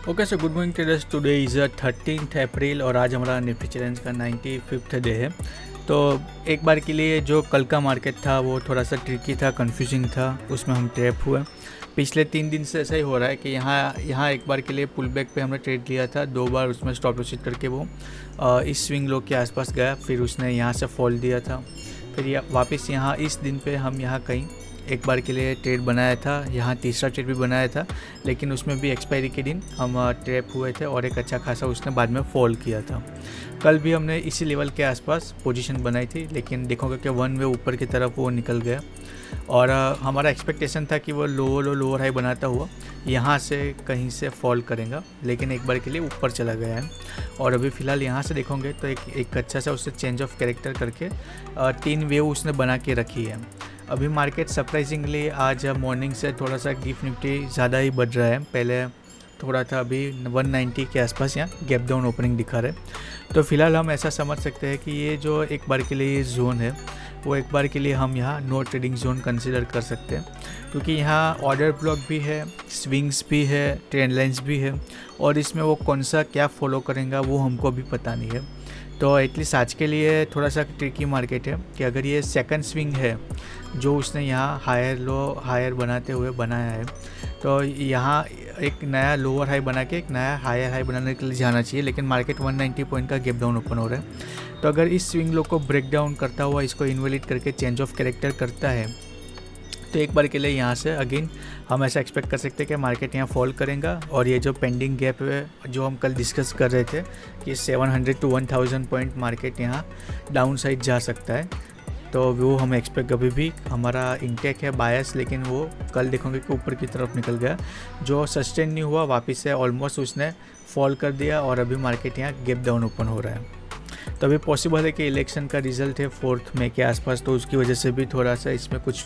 Okay so good morning traders. Today is 13 अप्रैल और आज हमारा निफ्टी चैलेंज का 95th डे है। तो एक बार के लिए जो कल का मार्केट था वो थोड़ा सा ट्रिकी था, कंफ्यूजिंग था, उसमें हम ट्रैप हुए। पिछले 3 दिन से ऐसा ही हो रहा है कि यहाँ एक बार के लिए पुल बैक पे हमने ट्रेड लिया था, 2 बार उसमें स्टॉप लॉस करके वो इस स्विंग लो के आसपास गया, फिर उसने यहाँ से फॉल दिया था, फिर वापस यहाँ इस दिन पे हम यहाँ कहीं एक बार के लिए ट्रेड बनाया था, यहाँ तीसरा ट्रेड भी बनाया था, लेकिन उसमें भी एक्सपायरी के दिन हम ट्रैप हुए थे और एक अच्छा खासा उसने बाद में फॉल किया था। कल भी हमने इसी लेवल के आसपास पोजीशन बनाई थी, लेकिन देखोगे कि वन वे ऊपर की तरफ वो निकल गया और हमारा एक्सपेक्टेशन था कि वो लोअर हाई बनाता हुआ यहाँ से कहीं से फॉल करेगा, लेकिन एक बार के लिए ऊपर चला गया है। और अभी फ़िलहाल यहाँ से देखोगे तो एक अच्छा सा उससे चेंज ऑफ कैरेक्टर करके 3 वेव उसने बना के रखी है। अभी मार्केट सरप्राइजिंगली आज मॉर्निंग से थोड़ा सा गिफ्ट निफ्टी ज़्यादा ही बढ़ रहा है। पहले थोड़ा था, अभी 190 के आसपास यहाँ गैप डाउन ओपनिंग दिखा रहे हैं। तो फिलहाल हम ऐसा समझ सकते हैं कि ये जो एक बार के लिए ये जोन है वो एक बार के लिए हम यहाँ नो ट्रेडिंग जोन कंसीडर कर सकते हैं, क्योंकि यहाँ ऑर्डर ब्लॉक भी है, स्विंग्स भी है, ट्रेंड लाइन्स भी है और इसमें वो कौन सा क्या फॉलो करेगा वो हमको अभी पता नहीं है। तो एटलीस्ट आज के लिए थोड़ा सा ट्रिकी मार्केट है कि अगर ये सेकंड स्विंग है जो उसने यहाँ हायर लो हायर बनाते हुए बनाया है, तो यहाँ एक नया लोअर हाई बना के एक नया हायर हाई बनाने के लिए जाना चाहिए, लेकिन मार्केट 190 पॉइंट का गैप डाउन ओपन हो रहा है। तो अगर इस स्विंग लो को ब्रेक डाउन करता हुआ इसको इनवैलिड करके चेंज ऑफ कैरेक्टर करता है, तो एक बार के लिए यहाँ से अगेन हम ऐसा एक्सपेक्ट कर सकते हैं कि मार्केट यहाँ फॉल करेगा और ये जो पेंडिंग गैप है जो हम कल डिस्कस कर रहे थे कि 700 to 1000 पॉइंट मार्केट यहाँ डाउन साइड जा सकता है, तो वो हम एक्सपेक्ट अभी भी हमारा इंटेक है बायस, लेकिन वो कल देखोगे कि ऊपर की तरफ निकल गया, जो सस्टेन नहीं हुआ, वापस से ऑलमोस्ट उसने फॉल कर दिया और अभी मार्केट यहाँ गैप डाउन ओपन हो रहा है। तो अभी पॉसिबल है कि इलेक्शन का रिजल्ट है 4 मई के आसपास, तो उसकी वजह से भी थोड़ा सा इसमें कुछ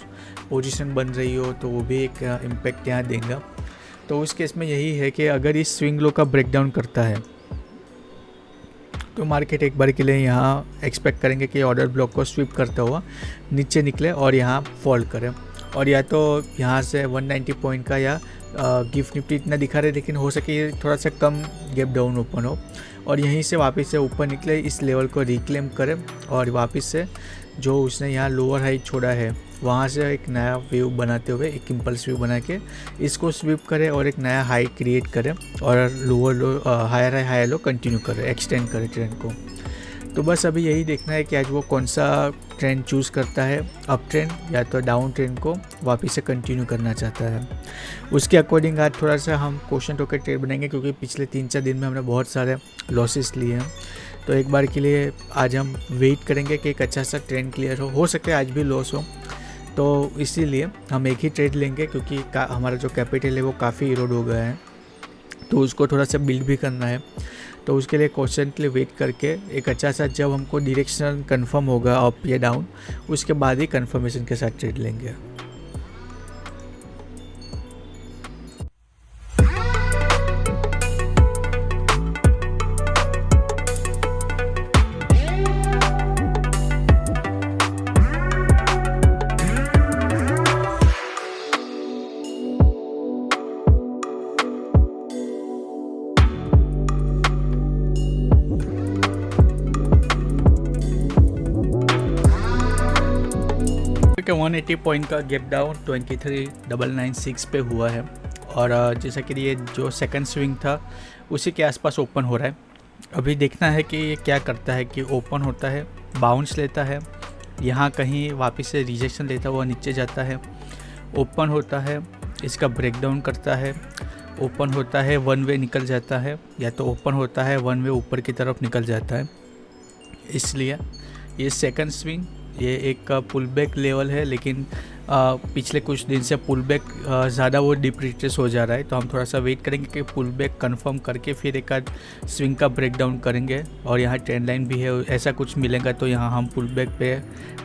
पोजीशन बन रही हो तो वो भी एक इम्पैक्ट यहाँ देगा। तो उस केस में यही है कि अगर इस स्विंग लो का ब्रेकडाउन करता है तो मार्केट एक बार के लिए यहाँ एक्सपेक्ट करेंगे कि ऑर्डर ब्लॉक को स्वीप करता हुआ नीचे निकले और यहाँ फॉल करे, और या तो यहाँ से 190 पॉइंट का या गिफ्ट निफ्टी इतना दिखा रहे, लेकिन हो सके थोड़ा सा कम गैप डाउन ओपन हो और यहीं से वापस से ऊपर निकले, इस लेवल को रिक्लेम करे और वापस से जो उसने यहाँ लोअर हाई छोड़ा है वहाँ से एक नया वेव बनाते हुए एक इम्पल्स वेव बना के इसको स्वीप करे और एक नया हाई क्रिएट करे और lower low higher low continue करे, एक्सटेंड करे ट्रेंड को। तो बस अभी यही देखना है कि आज वो कौन सा ट्रेंड चूज़ करता है, अप ट्रेंड या तो डाउन ट्रेंड को वापस से कंटिन्यू करना चाहता है। उसके अकॉर्डिंग आज थोड़ा सा हम क्वेश्चन टोकन ट्रेड बनाएंगे, क्योंकि पिछले 3-4 दिन में हमने बहुत सारे लॉसेस लिए हैं। तो एक बार के लिए आज हम वेट करेंगे कि एक अच्छा सा ट्रेंड क्लियर हो सकता है आज भी लॉस हो, तो इसीलिए हम एक ही ट्रेड लेंगे, क्योंकि हमारा जो कैपिटल है वो काफ़ी इरोड हो गया है, तो उसको थोड़ा सा बिल्ड भी करना है। तो उसके लिए क्वेश्चन के लिए वेट करके एक अच्छा सा जब हमको डायरेक्शन कंफर्म होगा अप या डाउन, उसके बाद ही कंफर्मेशन के साथ ट्रेड लेंगे। कि 180 पॉइंट का गैप डाउन 23,996 पे हुआ है और जैसा कि ये जो सेकंड स्विंग था उसी के आसपास ओपन हो रहा है। अभी देखना है कि ये क्या करता है कि ओपन होता है, बाउंस लेता है, यहाँ कहीं वापस से रिजेक्शन लेता हुआ नीचे जाता है, ओपन होता है, इसका ब्रेकडाउन करता है, ओपन होता है, वन वे निकल जाता है, या तो ओपन होता है वन वे ऊपर की तरफ निकल जाता है। इसलिए ये सेकंड स्विंग ये एक पुल बैक लेवल है, लेकिन पिछले कुछ दिन से पुल बैक ज़्यादा वो डीप रिट्रेस हो जा रहा है, तो हम थोड़ा सा वेट करेंगे कि पुल बैक कन्फर्म करके फिर एक आध स्विंग का ब्रेकडाउन करेंगे और यहाँ ट्रेंड लाइन भी है, ऐसा कुछ मिलेगा तो यहाँ हम पुल बैक पे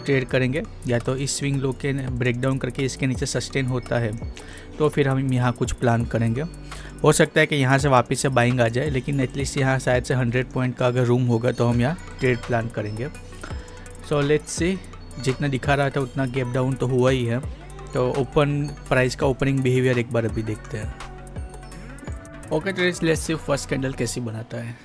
ट्रेड करेंगे, या तो इस स्विंग लो के ब्रेकडाउन करके इसके नीचे सस्टेन होता है तो फिर हम यहाँ कुछ प्लान करेंगे। हो सकता है कि यहाँ से वापस से बाइंग आ जाए, लेकिन एटलीस्ट यहाँ शायद से 100 पॉइंट का अगर रूम होगा तो हम यहाँ ट्रेड प्लान करेंगे। सो लेट्स सी, जितना दिखा रहा था उतना गैप डाउन तो हुआ ही है, तो ओपन प्राइस का ओपनिंग बिहेवियर एक बार अभी देखते हैं। Okay traders, let's see first candle कैसी बनाता है।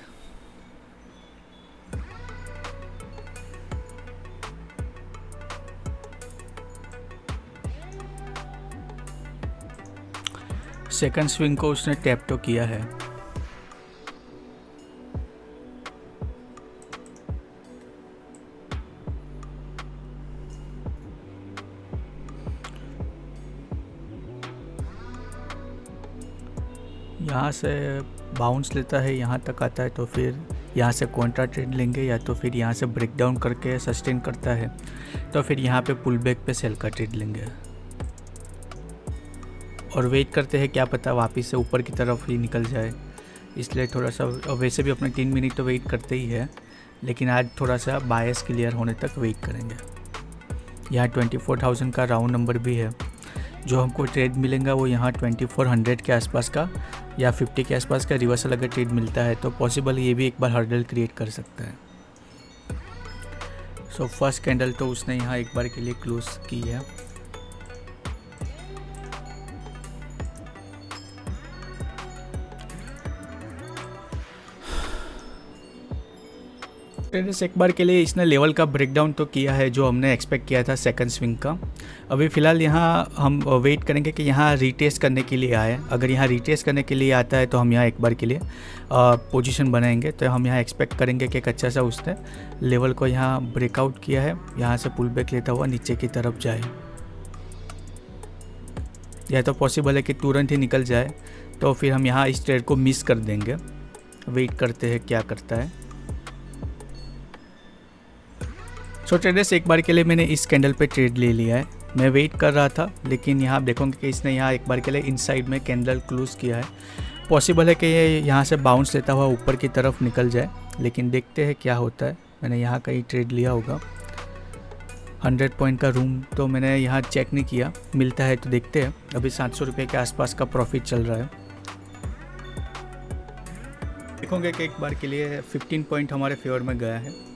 सेकंड स्विंग को उसने टैप तो किया है, यहाँ से बाउंस लेता है, यहाँ तक आता है तो फिर यहाँ से कॉन्ट्रा ट्रेड लेंगे, या तो फिर यहाँ से ब्रेक डाउन करके सस्टेन करता है तो फिर यहाँ पे पुल बैक पे सेल का ट्रेड लेंगे और वेट करते हैं, क्या पता वापस से ऊपर की तरफ ही निकल जाए। इसलिए थोड़ा सा, वैसे भी अपने 3 मिनट तो वेट करते ही है, लेकिन आज थोड़ा सा बायस क्लियर होने तक वेट करेंगे। यहाँ 24,000 का राउंड नंबर भी है। जो हमको ट्रेड मिलेगा वो यहाँ 2400 के आसपास का या 50 के आसपास का रिवर्सल अगर ट्रेड मिलता है तो पॉसिबल ये भी एक बार हर्डल क्रिएट कर सकता है। सो फर्स्ट कैंडल तो उसने यहाँ एक बार के लिए क्लोज की है। ट्रेडर्स एक बार के लिए इसने लेवल का ब्रेकडाउन तो किया है जो हमने एक्सपेक्ट किया था सेकंड स्विंग का। अभी फ़िलहाल यहाँ हम वेट करेंगे कि यहाँ रीटेस्ट करने के लिए आए। अगर यहाँ रीटेस्ट करने के लिए आता है तो हम यहाँ एक बार के लिए पोजीशन बनाएंगे। तो हम यहाँ एक्सपेक्ट करेंगे कि एक अच्छा सा उसने लेवल को यहाँ ब्रेकआउट किया है, यहाँ से पुल बैक लेता हुआ नीचे की तरफ जाए, या तो पॉसिबल है कि तुरंत ही निकल जाए, तो फिर हम यहाँ इस ट्रेड को मिस कर देंगे। वेट करते हैं क्या करता है। सो ट्रेडर्स एक बार के लिए मैंने इस कैंडल पे ट्रेड ले लिया है। मैं वेट कर रहा था, लेकिन यहाँ देखोगे कि इसने यहाँ एक बार के लिए इनसाइड में कैंडल क्लोज किया है। पॉसिबल है कि ये यहाँ से बाउंस लेता हुआ ऊपर की तरफ निकल जाए, लेकिन देखते हैं क्या होता है। मैंने यहाँ कहीं ट्रेड लिया होगा। 100 पॉइंट का रूम तो मैंने यहाँ चेक नहीं किया, मिलता है तो देखते हैं। अभी 700 रुपये के आसपास का प्रॉफिट चल रहा है। देखोगे कि एक बार के लिए 15 पॉइंट हमारे फेवर में गया है।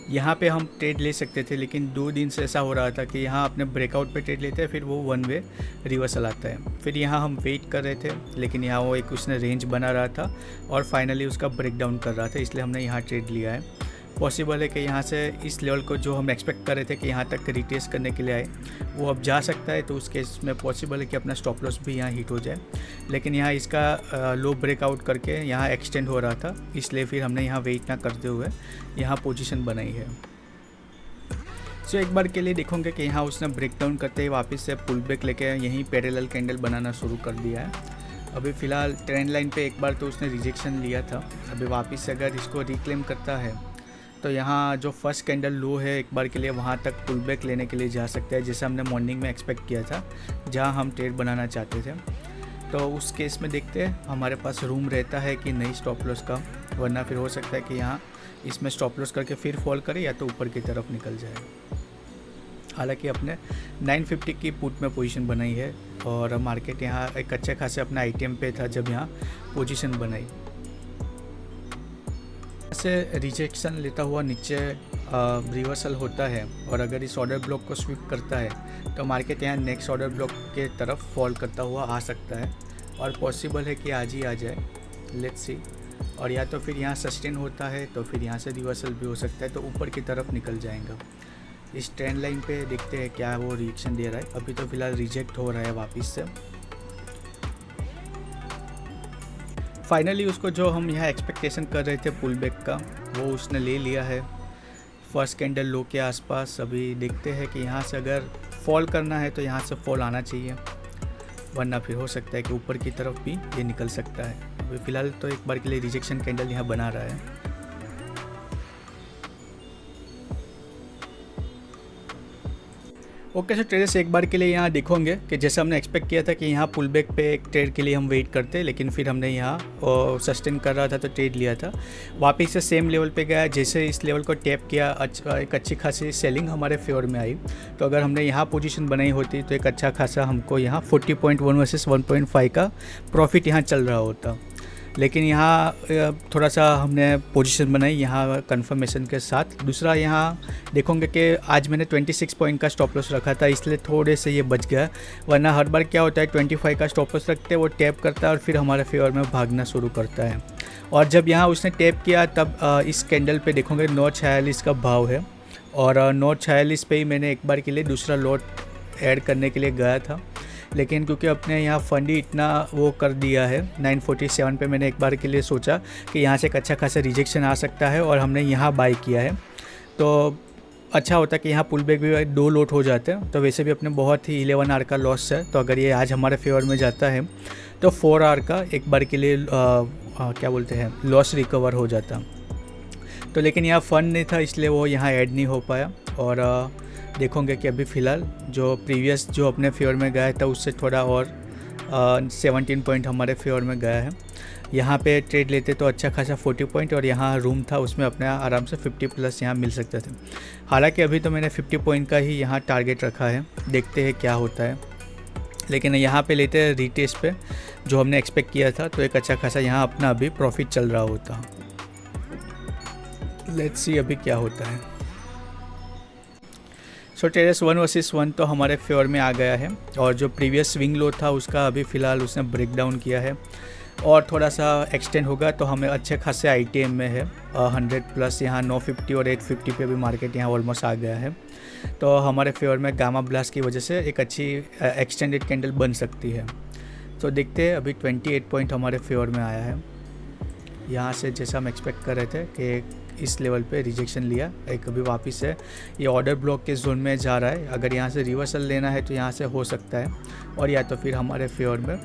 यहाँ पे हम ट्रेड ले सकते थे, लेकिन 2 दिन से ऐसा हो रहा था कि यहाँ अपने ब्रेकआउट पे ट्रेड लेते हैं, फिर वो 1 वे रिवर्सल आता है। फिर यहाँ हम वेट कर रहे थे, लेकिन यहाँ वो एक उसने रेंज बना रहा था और फाइनली उसका ब्रेकडाउन कर रहा था, इसलिए हमने यहाँ ट्रेड लिया है। पॉसिबल है कि यहाँ से इस लेवल को जो हम एक्सपेक्ट कर रहे थे कि यहाँ तक रिटेस्ट करने के लिए आए, वो अब जा सकता है। तो उस केस में पॉसिबल है कि अपना स्टॉप लॉस भी यहाँ हिट हो जाए, लेकिन यहाँ इसका लो ब्रेकआउट करके यहाँ एक्सटेंड हो रहा था, इसलिए फिर हमने यहाँ वेट ना करते हुए यहाँ पोजीशन बनाई है। सो एक बार के लिए देखोगे कि यहाँ उसने ब्रेकडाउन करते ही वापस से पुल बैक लेके यहीं पैरेलल कैंडल बनाना शुरू कर दिया है। अभी फ़िलहाल ट्रेंड लाइन पे एक बार तो उसने रिजेक्शन लिया था। अभी वापस से अगर इसको रिक्लेम करता है तो यहाँ जो फर्स्ट कैंडल लो है एक बार के लिए वहाँ तक पुल बैक लेने के लिए जा सकता है, जैसे हमने मॉर्निंग में एक्सपेक्ट किया था, जहाँ हम ट्रेड बनाना चाहते थे। तो उस केस में देखते हैं हमारे पास रूम रहता है कि नहीं स्टॉप लॉस का, वरना फिर हो सकता है कि यहाँ इसमें स्टॉप लॉस करके फिर फॉल करे या तो ऊपर की तरफ निकल जाए। हालांकि अपने 950 की पुट में पोजीशन बनाई है और मार्केट यहाँ एक अच्छे खासे अपना आईटीएम पे था जब यहाँ पोजीशन बनाई। से रिजेक्शन लेता हुआ नीचे रिवर्सल होता है और अगर इस ऑर्डर ब्लॉक को स्वीप करता है तो मार्केट यहाँ नेक्स्ट ऑर्डर ब्लॉक के तरफ फॉल करता हुआ आ सकता है और पॉसिबल है कि आज ही आ जाए, लेट्स सी। और या तो फिर यहाँ सस्टेन होता है तो फिर यहाँ से रिवर्सल भी हो सकता है, तो ऊपर की तरफ निकल जाएगा। इस ट्रेंड लाइन पे देखते हैं क्या वो रिएक्शन दे रहा है। अभी तो फिलहाल रिजेक्ट हो रहा है वापस से। फाइनली उसको जो हम यहाँ एक्सपेक्टेशन कर रहे थे पुल बैक का, वो उसने ले लिया है फर्स्ट कैंडल लो के आसपास। अभी देखते हैं कि यहाँ से अगर फॉल करना है तो यहाँ से फॉल आना चाहिए, वरना फिर हो सकता है कि ऊपर की तरफ भी ये निकल सकता है। अभी फ़िलहाल तो एक बार के लिए रिजेक्शन कैंडल यहाँ बना रहा है। ओके सो ट्रेडर्स एक बार के लिए यहाँ देखोगे कि जैसा हमने एक्सपेक्ट किया था कि यहाँ पुल बैक पे एक ट्रेड के लिए हम वेट करते, लेकिन फिर हमने यहाँ सस्टेन कर रहा था तो ट्रेड लिया था। वापस से सेम लेवल पे गया, जैसे इस लेवल को टैप किया एक अच्छी खासी सेलिंग हमारे फेवर में आई। तो अगर हमने यहाँ पोजीशन बनाई होती तो एक अच्छा खासा हमको यहाँ 40.1 वर्सेस 1.5 का प्रॉफिट यहाँ चल रहा होता। लेकिन यहाँ थोड़ा सा हमने पोजीशन बनाई यहाँ कंफर्मेशन के साथ। दूसरा यहाँ देखोगे कि आज मैंने 26 पॉइंट का स्टॉप लॉस रखा था, इसलिए थोड़े से ये बच गया, वरना हर बार क्या होता है 25 का स्टॉप लॉस रखते हैं, वो टैप करता है और फिर हमारे फेवर में भागना शुरू करता है। और जब यहाँ उसने टैप किया तब इस कैंडल पे देखोगे 946 का भाव है और 946 पे ही मैंने एक बार के लिए दूसरा लॉट ऐड करने के लिए गया था, लेकिन क्योंकि अपने यहाँ फंड ही इतना वो कर दिया है 947 पे मैंने एक बार के लिए सोचा कि यहाँ से एक अच्छा खासा रिजेक्शन आ सकता है और हमने यहाँ बाई किया है, तो अच्छा होता है कि यहाँ पुल बैक भी 2 लॉट हो जाते हैं। तो वैसे भी अपने बहुत ही 11 आवर का लॉस है, तो अगर ये आज हमारे फेवर में जाता है तो 4 आवर का एक बार के लिए क्या बोलते हैं लॉस रिकवर हो जाता। तो लेकिन यहाँ फंड नहीं था इसलिए वो यहाँ ऐड नहीं हो पाया। और देखोगे कि अभी फ़िलहाल जो प्रीवियस जो अपने फेवर में गया था उससे थोड़ा और 17 पॉइंट हमारे फेवर में गया है। यहाँ पे ट्रेड लेते तो अच्छा खासा 40 पॉइंट और यहाँ रूम था उसमें अपने आराम से 50 प्लस यहाँ मिल सकते थे। हालांकि अभी तो मैंने 50 पॉइंट का ही यहाँ टारगेट रखा है, देखते हैं क्या होता है। लेकिन यहाँ पे लेते हैं रीटेस्ट पे जो हमने एक्सपेक्ट किया था, तो एक अच्छा खासा यहाँ अपना अभी प्रॉफिट चल रहा होता। लेट्स सी अभी क्या होता है। सो ट्रेडर्स 1 वर्सेस 1 तो हमारे फेवर में आ गया है और जो प्रीवियस स्विंग लो था उसका अभी फ़िलहाल उसने ब्रेक डाउन किया है और थोड़ा सा एक्सटेंड होगा, तो हमें अच्छे खासे आईटीएम में है 100 प्लस, यहाँ 950 और 850 पे भी मार्केट यहाँ ऑलमोस्ट आ गया है। तो हमारे फेवर में गामा ब्लास्ट की वजह से एक अच्छी एक्सटेंडेड कैंडल बन सकती है। तो देखते हैं, अभी 28 पॉइंट हमारे फेवर में आया है। यहाँ से जैसा हम एक्सपेक्ट कर रहे थे कि इस लेवल पे रिजेक्शन लिया, एक अभी वापस है ये ऑर्डर ब्लॉक के जोन में जा रहा है। अगर यहाँ से रिवर्सल लेना है तो यहाँ से हो सकता है, और या तो फिर हमारे फेवर में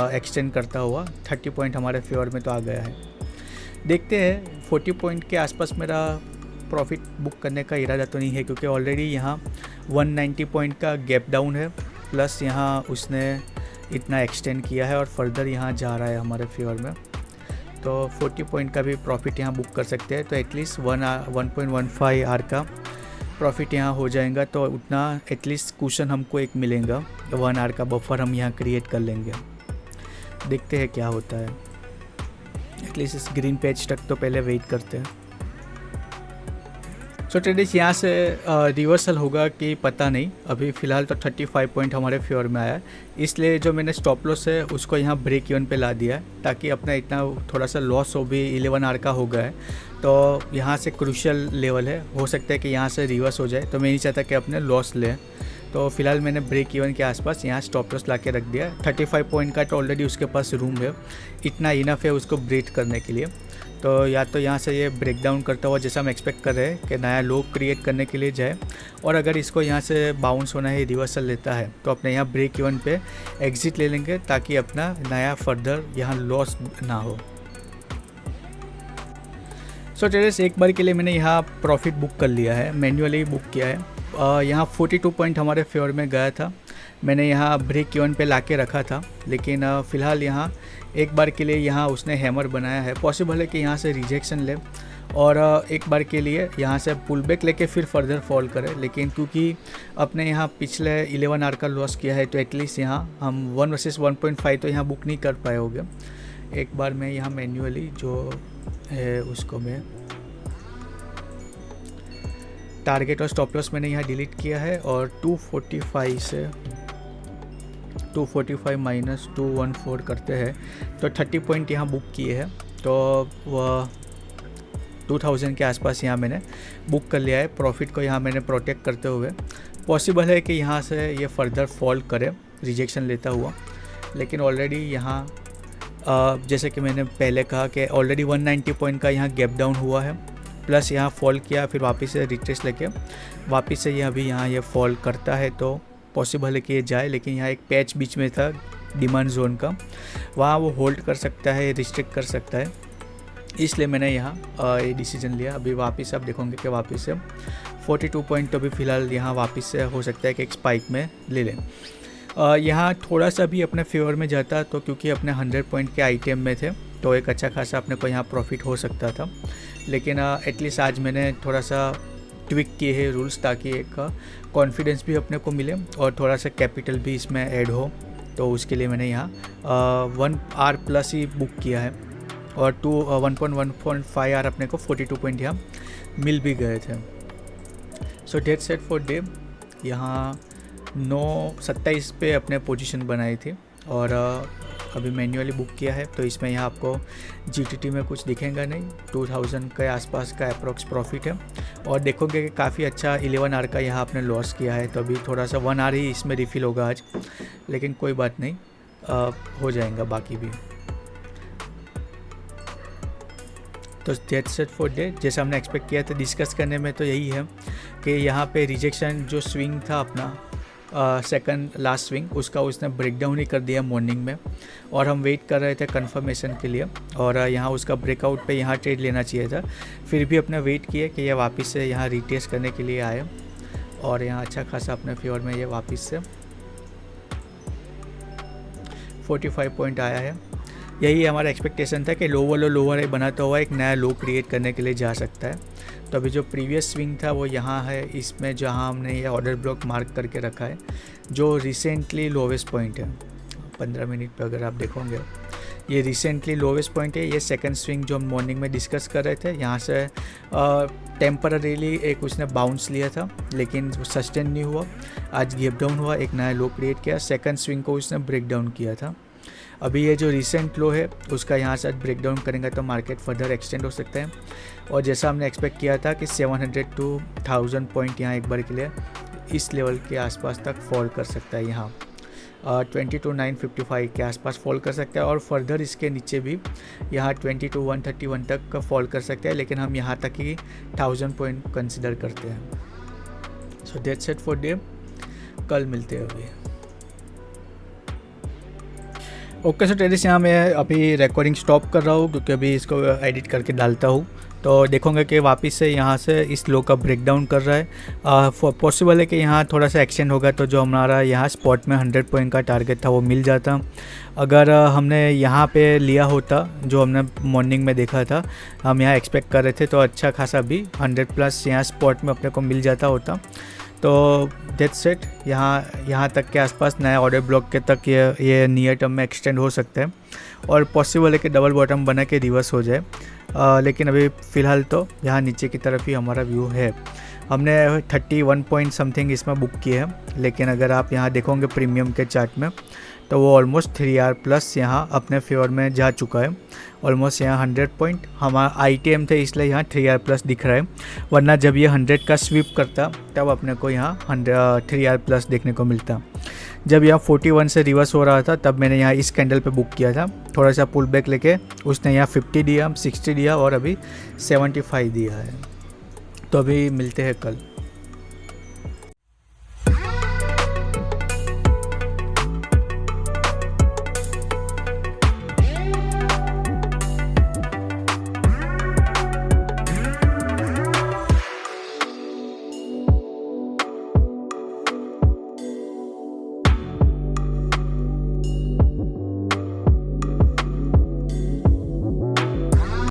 एक्सटेंड करता हुआ 30 पॉइंट हमारे फेवर में तो आ गया है। देखते हैं 40 पॉइंट के आसपास मेरा प्रॉफिट बुक करने का इरादा तो नहीं है, क्योंकि ऑलरेडी यहाँ 190 पॉइंट का गैप डाउन है, प्लस यहाँ उसने इतना एक्सटेंड किया है और फर्दर यहाँ जा रहा है हमारे फेवर में, तो 40 पॉइंट का भी प्रॉफिट यहाँ बुक कर सकते हैं। तो एटलीस्ट 1.15 आर का प्रॉफिट यहाँ हो जाएगा, तो उतना एटलीस्ट कुशन हमको एक मिलेगा, 1 आर का बफर हम यहाँ क्रिएट कर लेंगे। देखते हैं क्या होता है, एटलीस्ट इस ग्रीन पैच तक तो पहले वेट करते हैं। सो ट्रेडर्स यहाँ से रिवर्सल होगा कि पता नहीं, अभी फ़िलहाल तो 35 पॉइंट हमारे फेवर में आया है, इसलिए जो मैंने स्टॉप लॉस है उसको यहाँ ब्रेक इवन पे ला दिया है, ताकि अपना इतना थोड़ा सा लॉस हो भी 11 आवर का हो गया है, तो यहाँ से क्रूशियल लेवल है, हो सकता है कि यहाँ से रिवर्स हो जाए, तो मैं नहीं चाहता कि अपने लॉस लें। तो फिलहाल मैंने ब्रेक इवन के आसपास यहाँ स्टॉप लॉस ला के रख दिया। 35 पॉइंट का तो ऑलरेडी उसके पास रूम है, इतना इनफ है उसको ब्रेक करने के लिए। तो या तो यहाँ से ये ब्रेक डाउन करता हुआ जैसा हम एक्सपेक्ट कर रहे हैं कि नया लो क्रिएट करने के लिए जाए, और अगर इसको यहाँ से बाउंस होना है, रिवर्सल लेता है, तो अपने यहाँ ब्रेक इवन पे एग्जिट ले लेंगे, ताकि अपना नया फर्दर यहाँ लॉस ना हो। सो ट्रेडर्स एक बार के लिए मैंने यहाँ प्रॉफिट बुक कर लिया है, मैन्युअली बुक किया है। यहाँ 42 पॉइंट हमारे फेवर में गया था, मैंने यहाँ ब्रेक इवन पे ला के रखा था, लेकिन फ़िलहाल यहाँ एक बार के लिए यहाँ उसने हैमर बनाया है। पॉसिबल है कि यहाँ से रिजेक्शन ले और एक बार के लिए यहाँ से पुल बैक लेके फिर फर्दर फॉल करे, लेकिन क्योंकि अपने यहाँ पिछले 11 आवर का लॉस किया है, तो एटलीस्ट यहाँ हम 1 वर्सेस 1.5 तो यहाँ बुक नहीं कर पाए होंगे। एक बार मैं यहाँ मैन्युअली जो है उसको मैं टारगेट और स्टॉप लॉस मैंने यहाँ डिलीट किया है, और 245 से 245 माइनस 214 करते हैं तो 30 पॉइंट यहाँ बुक किए हैं, तो वह 2000 के आसपास यहाँ मैंने बुक कर लिया है। प्रॉफिट को यहाँ मैंने प्रोटेक्ट करते हुए, पॉसिबल है कि यहाँ से ये फर्दर फॉल करे रिजेक्शन लेता हुआ, लेकिन ऑलरेडी यहाँ जैसे कि मैंने पहले कहा कि ऑलरेडी 190 पॉइंट का यहाँ गैप डाउन हुआ है, प्लस यहाँ फॉल किया, फिर वापस से रिट्रेस लेके वापस से ये अभी यहाँ ये फॉल करता है, तो पॉसिबल है कि ये जाए। लेकिन यहाँ एक पैच बीच में था डिमांड जोन का, वहाँ वो होल्ड कर सकता है, रिस्ट्रिक्ट कर सकता है, इसलिए मैंने यहाँ ये डिसीजन लिया। अभी वापस आप देखोगे कि वापस से 42 पॉइंट तो अभी फ़िलहाल यहाँ वापस से हो सकता है कि एक स्पाइक में ले लें। यहाँ थोड़ा सा भी अपने फेवर में जाता, तो क्योंकि अपने 100 पॉइंट के आइटम में थे, तो एक अच्छा खासा अपने को यहाँ प्रॉफिट हो सकता था। लेकिन एटलीस्ट आज मैंने थोड़ा सा ट्विक किए हैं रूल्स, ताकि एक कॉन्फिडेंस भी अपने को मिले और थोड़ा सा कैपिटल भी इसमें ऐड हो, तो उसके लिए मैंने यहाँ 1 आवर प्लस ही बुक किया है। और 1.5 आर अपने को 42 पॉइंट यहाँ मिल भी गए थे। सो डेट सेट फॉर डे यहाँ 9:27 पे अपने पोजीशन बनाई थी और अभी मैन्युअली बुक किया है, तो इसमें यहाँ आपको GTT में कुछ दिखेगा नहीं, 2000 के आसपास का अप्रोक्स प्रॉफिट है। और देखोगे कि काफ़ी अच्छा 11 आर का यहाँ आपने लॉस किया है, तो अभी थोड़ा सा 1 आर ही इसमें रिफ़िल होगा आज, लेकिन कोई बात नहीं, हो जाएगा बाकी भी। तो डेट सेट फॉर डे जैसा हमने एक्सपेक्ट किया था डिस्कस करने में, तो यही है कि यहाँ पे रिजेक्शन जो स्विंग था अपना सेकंड लास्ट स्विंग, उसका उसने ब्रेकडाउन ही कर दिया मॉर्निंग में, और हम वेट कर रहे थे कंफर्मेशन के लिए, और यहाँ उसका ब्रेकआउट पे यहाँ ट्रेड लेना चाहिए था। फिर भी अपने वेट किए कि यह वापस से यहाँ रिटेस्ट करने के लिए आए, और यहाँ अच्छा खासा अपने फेवर में ये वापस से 45 पॉइंट आया है। यही हमारा एक्सपेक्टेशन था कि लोअर हाई बनाता हुआ एक नया लो क्रिएट करने के लिए जा सकता है। तो अभी जो प्रीवियस स्विंग था वो यहाँ है, इसमें जहाँ हमने ये ऑर्डर ब्लॉक मार्क करके रखा है, जो रिसेंटली लोवेस्ट पॉइंट है। 15 मिनट पे अगर आप देखोगे ये रिसेंटली लोवेस्ट पॉइंट है। ये सेकंड स्विंग जो हम मॉर्निंग में डिस्कस कर रहे थे, यहाँ से टेम्पररीली एक उसने बाउंस लिया था, लेकिन सस्टेन नहीं हुआ, आज गैप डाउन हुआ, एक नया लो क्रिएट किया, सेकंड स्विंग को उसने ब्रेक डाउन किया था। अभी ये जो रिसेंट लो है उसका यहाँ से ब्रेक डाउन करेंगे तो मार्केट फर्दर एक्सटेंड हो सकता है, और जैसा हमने एक्सपेक्ट किया था कि 700 to 1000 पॉइंट यहाँ एक बार के लिए इस लेवल के आसपास तक फॉल कर सकता है। यहाँ 20 to 955 के आसपास फॉल कर सकता है, और फर्दर इसके नीचे भी यहाँ 20 to 131 तक का फॉल कर सकता है, लेकिन हम यहाँ तक ही 1000 पॉइंट कंसिडर करते हैं। So that's it for day, कल मिलते हैं अभी। ओके सो ट्रेडर्स, यहाँ मैं अभी रिकॉर्डिंग स्टॉप कर रहा हूँ क्योंकि अभी इसको एडिट करके डालता हूँ, तो देखोगे कि वापस से यहाँ से इस लो का ब्रेकडाउन कर रहा है। पॉसिबल है कि यहाँ थोड़ा सा एक्सटेंड होगा, तो जो हमारा यहाँ स्पॉट में 100 पॉइंट का टारगेट था वो मिल जाता। अगर हमने यहाँ पे लिया होता जो हमने मॉर्निंग में देखा था, हम यहाँ एक्सपेक्ट कर रहे थे, तो अच्छा खासा भी 100+ यहाँ स्पॉट में अपने को मिल जाता होता। तो दैट्स इट, यहाँ तक के आसपास नया ऑर्डर ब्लॉक के तक ये नियर टर्म में एक्सटेंड हो सकता है, और पॉसिबल है कि डबल बॉटम बना के रिवर्स हो जाए, लेकिन अभी फ़िलहाल तो यहाँ नीचे की तरफ ही हमारा व्यू है। हमने 31 पॉइंट समथिंग इसमें बुक किए हैं, लेकिन अगर आप यहाँ देखोगे प्रीमियम के चार्ट में, तो वो ऑलमोस्ट 3R+ यहाँ अपने फेवर में जा चुका है। ऑलमोस्ट यहाँ 100 पॉइंट हमारा ITM थे, इसलिए यहाँ 3R+ दिख रहा है, वरना जब ये 100 का स्वीप करता तब अपने को यहाँ 3R+ देखने को मिलता। जब यहाँ 41 से रिवर्स हो रहा था तब मैंने यहाँ इस कैंडल पे बुक किया था, थोड़ा सा पुल बैक लेके उसने यहाँ 50 दिया, 60 दिया, और अभी 75 दिया है। तो अभी मिलते हैं कल।